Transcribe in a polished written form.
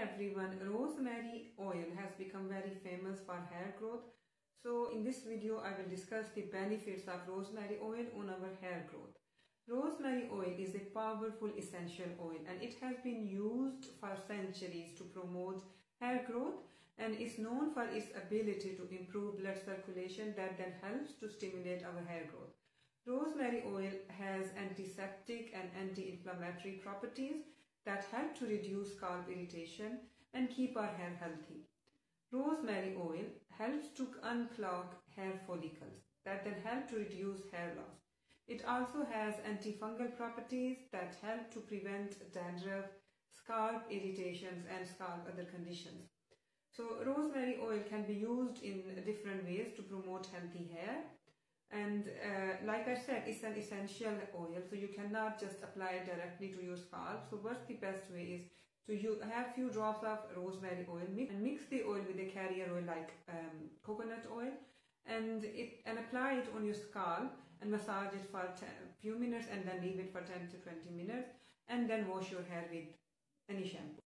everyone, rosemary oil has become very famous for hair growth. So in this video I will discuss the benefits of rosemary oil on our hair growth. Rosemary oil is a powerful essential oil and it has been used for centuries to promote hair growth and is known for its ability to improve blood circulation that then helps to stimulate our hair growth. Rosemary oil has antiseptic and anti-inflammatory properties that help to reduce scalp irritation and keep our hair healthy. Rosemary oil helps to unclog hair follicles that then help to reduce hair loss. It also has antifungal properties that help to prevent dandruff, scalp irritations and scalp other conditions. So rosemary oil can be used in different ways to promote healthy hair. And like I said, it's an essential oil, so you cannot just apply it directly to your scalp. So what's the best way is to have few drops of rosemary oil and mix the oil with a carrier oil like coconut oil and apply it on your scalp and massage it for a few minutes and then leave it for 10 to 20 minutes and then wash your hair with any shampoo.